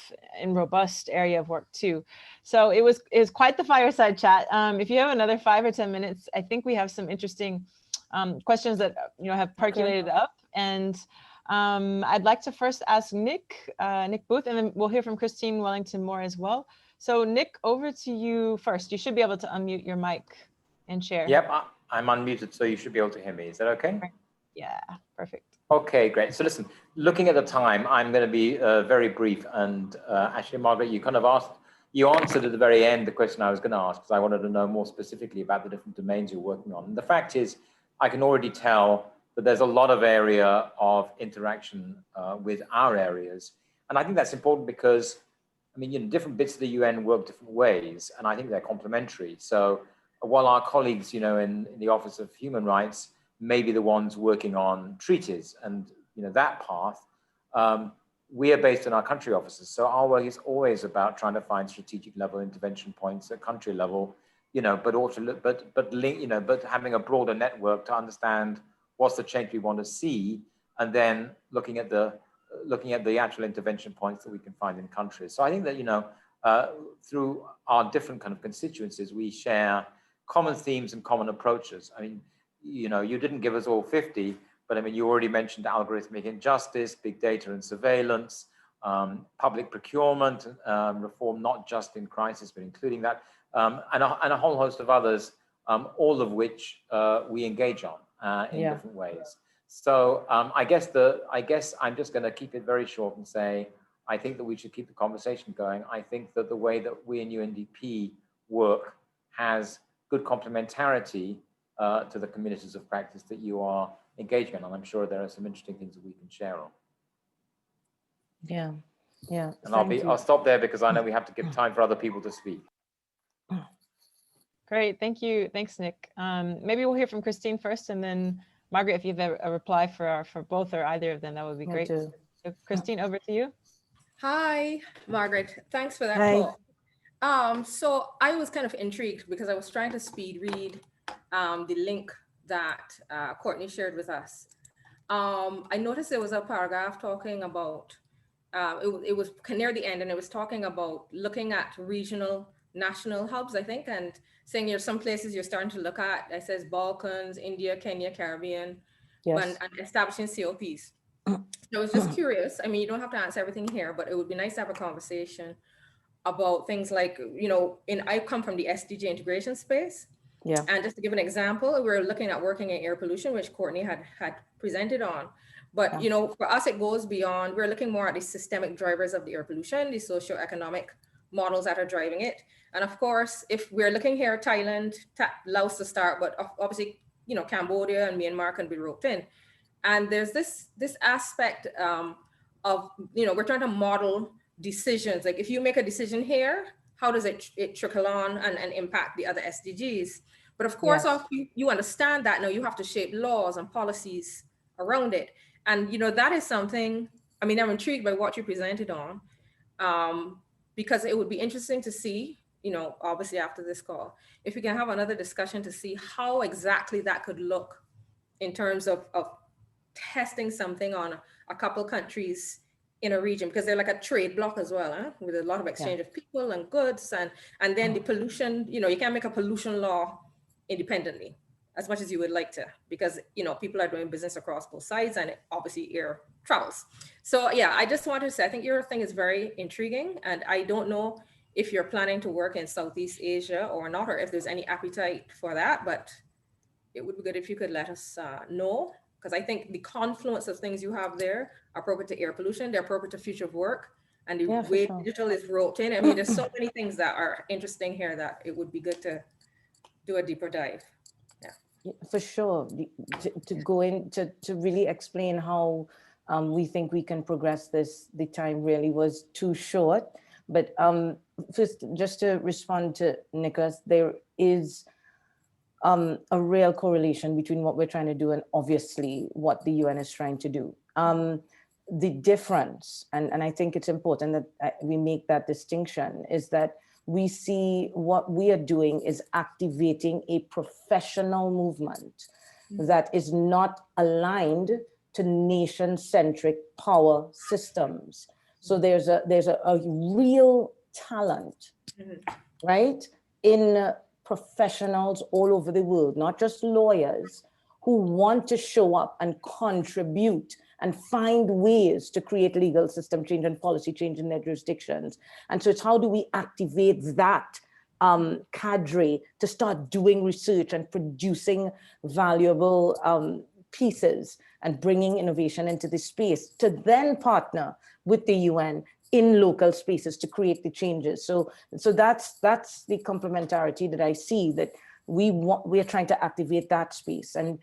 and robust area of work too. So it was quite the fireside chat. If you have another 5 or 10 minutes, I think we have some interesting questions that have percolated up, and I'd like to first ask Nick Booth, and then we'll hear from Christine Wellington Moore as well. So Nick, over to you first. You should be able to unmute your mic and share. Yep, I'm unmuted, so you should be able to hear me. Is that okay? Yeah, perfect. Okay, great. So listen, looking at the time, I'm going to be very brief. And actually, Margaret, you answered at the very end the question I was going to ask, because I wanted to know more specifically about the different domains you're working on. And the fact is, I can already tell that there's a lot of area of interaction with our areas. And I think that's important because, different bits of the UN work different ways, and I think they're complementary. So while our colleagues, in the Office of Human Rights may be the ones working on treaties and, that path, we are based in our country offices. So our work is always about trying to find strategic level intervention points at country level, but also, but having a broader network to understand what's the change we want to see, and then looking at the actual intervention points that we can find in countries. So I think that, through our different kind of constituencies, we share common themes and common approaches. You didn't give us all 50, but you already mentioned algorithmic injustice, big data and surveillance, public procurement, reform, not just in crisis, but including that, and a whole host of others, all of which we engage on in different ways. So I guess I'm just going to keep it very short and say, I think that we should keep the conversation going. I think that the way that we in UNDP work has good complementarity to the communities of practice that you are engaging in. And I'm sure there are some interesting things that we can share on. Yeah. And I'll stop there because I know we have to give time for other people to speak. Great, thank you. Thanks, Nick. Maybe we'll hear from Christine first, and then Margaret, if you have a reply for both or either of them, that would be great. So Christine, over to you. Hi, Margaret. Thanks for that talk. So I was kind of intrigued because I was trying to speed read the link that Courtney shared with us. I noticed there was a paragraph talking about, it was near the end, and it was talking about looking at regional, national hubs, I think, and saying there's some places you're starting to look at. It says Balkans, India, Kenya, Caribbean, and establishing COPs. I was just curious. You don't have to answer everything here, but it would be nice to have a conversation about things like, I come from the SDG integration space. Yeah. And just to give an example, we're looking at working in air pollution, which Courtney had presented on. But, for us, it goes beyond, we're looking more at the systemic drivers of the air pollution, the socioeconomic models that are driving it. And of course, if we're looking here, Thailand, Laos to start, but obviously, Cambodia and Myanmar can be roped in. And there's this aspect of, we're trying to model decisions. Like if you make a decision here, how does it trickle on and impact the other SDGs? But of course, after you understand that, now you have to shape laws and policies around it. And, that is something, I'm intrigued by what you presented on, because it would be interesting to see, obviously after this call, if we can have another discussion to see how exactly that could look in terms of testing something on a couple countries in a region, because they're like a trade block as well, with a lot of exchange of people and goods, and then the pollution, you can't make a pollution law independently as much as you would like to, because people are doing business across both sides, and obviously air travels. So I just wanted to say, I think your thing is very intriguing, and I don't know if you're planning to work in Southeast Asia or not, or if there's any appetite for that, but it would be good if you could let us know, because I think the confluence of things you have there are appropriate to air pollution, they're appropriate to future of work, and the way digital is roped in. I mean, there's so many things that are interesting here that it would be good to do a deeper dive. Yeah, for sure. To go in to really explain how we think we can progress this, the time really was too short. But first, just to respond to Nicholas, there is a real correlation between what we're trying to do and obviously what the UN is trying to do. The difference, and I think it's important that we make that distinction, is that we see what we are doing is activating a professional movement that is not aligned to nation-centric power systems. So there's a real talent, right, in professionals all over the world, not just lawyers, who want to show up and contribute and find ways to create legal system change and policy change in their jurisdictions. And so it's how do we activate that cadre to start doing research and producing valuable pieces and bringing innovation into the space to then partner with the UN in local spaces to create the changes. So that's the complementarity that I see, that we are trying to activate that space. And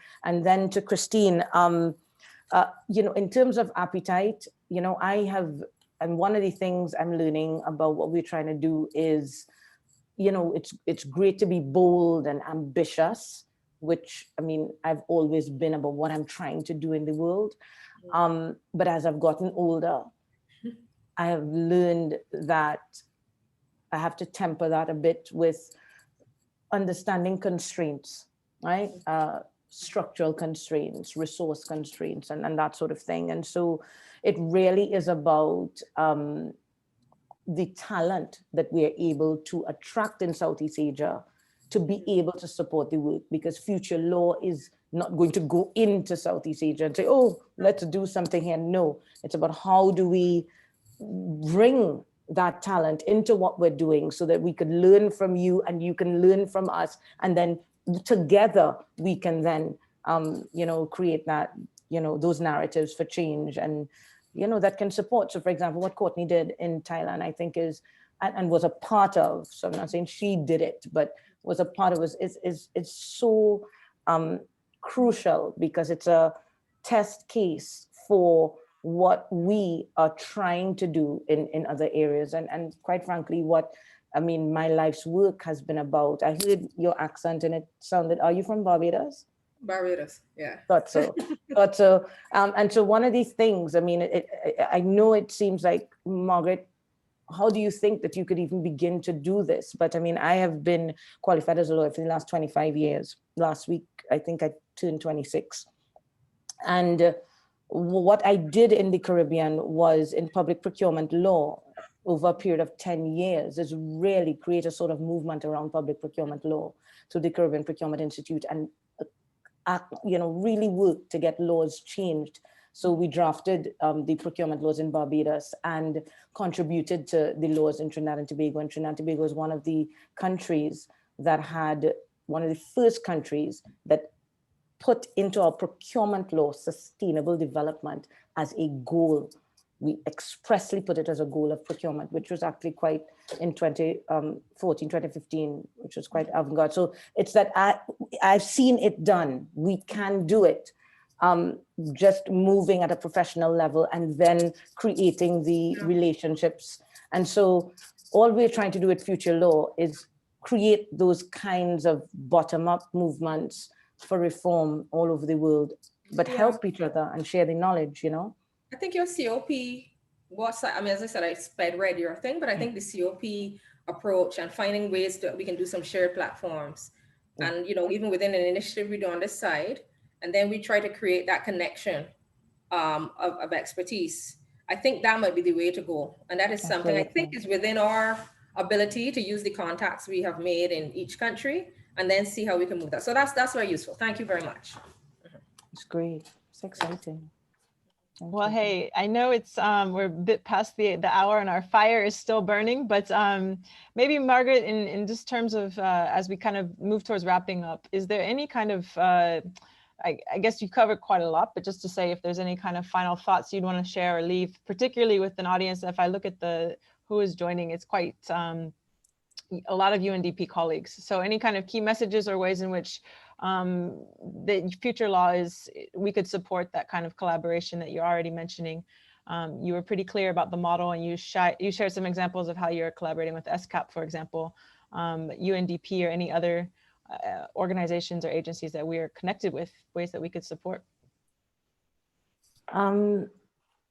then to Christine, in terms of appetite, and one of the things I'm learning about what we're trying to do is, it's great to be bold and ambitious, which, I mean, I've always been about what I'm trying to do in the world. But as I've gotten older, I have learned that I have to temper that a bit with understanding constraints, right? Structural constraints, resource constraints, and that sort of thing. And so it really is about the talent that we are able to attract in Southeast Asia to be able to support the work, because future law is not going to go into Southeast Asia and say, oh, let's do something here. No, it's about how do we bring that talent into what we're doing so that we could learn from you and you can learn from us, and then together we can then create that, those narratives for change, and that can support. So for example, what Courtney did in Thailand, I think is and was a part of, so I'm not saying she did it, but was a part of it, is so crucial, because it's a test case for what we are trying to do in other areas. And quite frankly, my life's work has been about. I heard your accent and it sounded, are you from Barbados? Barbados, yeah. Thought so. And so one of these things, I know it seems like, Margaret, how do you think that you could even begin to do this? But I have been qualified as a lawyer for the last 25 years. Last week, I think I turned 26. And what I did in the Caribbean was in public procurement law over a period of 10 years is really create a sort of movement around public procurement law through the Caribbean Procurement Institute, and really work to get laws changed. So we drafted the procurement laws in Barbados and contributed to the laws in Trinidad and Tobago. And Trinidad and Tobago is one of the countries that had, one of the first countries that put into our procurement law sustainable development as a goal. We expressly put it as a goal of procurement, which was actually quite in 2014, 2015, which was quite avant-garde. So it's that I've seen it done. We can do it. Just moving at a professional level and then creating the relationships. And so all we're trying to do with Future Law is create those kinds of bottom-up movements for reform all over the world, but help each other and share the knowledge, I think your COP was, as I said, I read your thing, but I think the COP approach and finding ways that we can do some shared platforms, and even within an initiative we do on this side, and then we try to create that connection of expertise. I think that might be the way to go, and that is something I think is within our ability to use the contacts we have made in each country, and then see how we can move that. So that's very useful. Thank you very much. It's great. It's exciting. Well, hey, I know it's we're a bit past the hour and our fire is still burning, but maybe Margaret, in just terms of as we kind of move towards wrapping up, is there any kind of I guess you covered quite a lot, but just to say if there's any kind of final thoughts you'd want to share or leave, particularly with an audience. If I look at who is joining, it's quite a lot of UNDP colleagues. So any kind of key messages or ways in which the future law we could support that kind of collaboration that you're already mentioning. You were pretty clear about the model, and you shared some examples of how you're collaborating with SCAP, for example, UNDP or any other organizations or agencies that we are connected with, ways that we could support.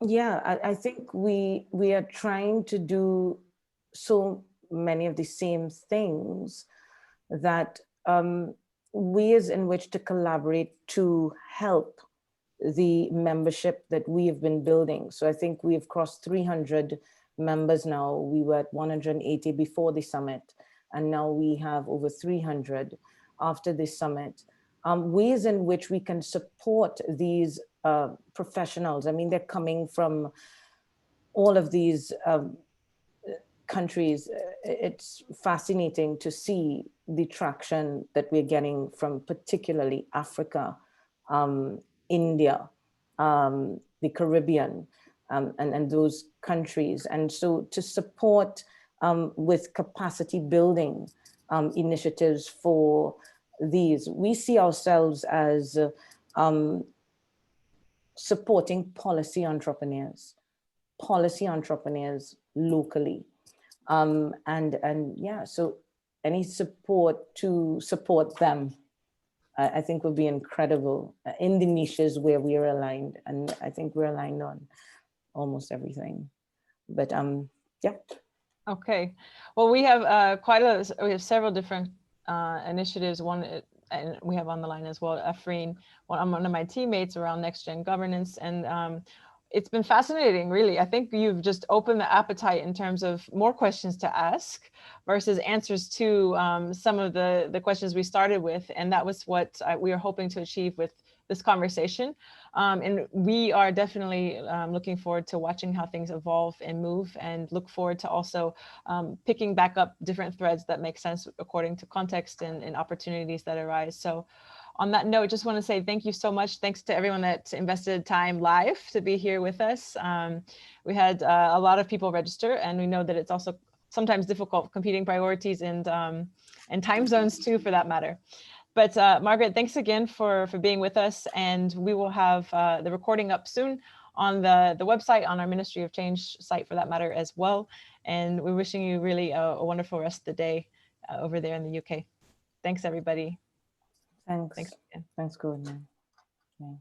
Yeah, I think we are trying to do so many of the same things that ways in which to collaborate to help the membership that we have been building. So I think we've crossed 300 members now. We were at 180 before the summit, and now we have over 300 after the summit. Ways in which we can support these professionals. I mean, they're coming from all of these countries. It's fascinating to see the traction that we're getting from particularly Africa, India, the Caribbean, and those countries. And so to support with capacity building initiatives for these, we see ourselves as supporting policy entrepreneurs locally. And yeah, so any support to support them, I think would be incredible in the niches where we are aligned. And I think we're aligned on almost everything, but yeah. Okay, well, we have we have several different initiatives. One, and we have on the line as well, Afreen, one of my teammates, around next gen governance. And it's been fascinating, really. I think you've just opened the appetite in terms of more questions to ask versus answers to some of the questions we started with. And that was what we are hoping to achieve with this conversation. And we are definitely looking forward to watching how things evolve and move, and look forward to also picking back up different threads that make sense according to context and opportunities that arise. So on that note, just want to say thank you so much. Thanks to everyone that invested time live to be here with us. We had a lot of people register, and we know that it's also sometimes difficult, competing priorities and time zones too, for that matter. But Margaret, thanks again for being with us, and we will have the recording up soon on the website, on our Ministry of Change site for that matter as well. And we're wishing you really a wonderful rest of the day over there in the UK. Thanks, everybody. Thanks. Thanks, Gordon. Yeah.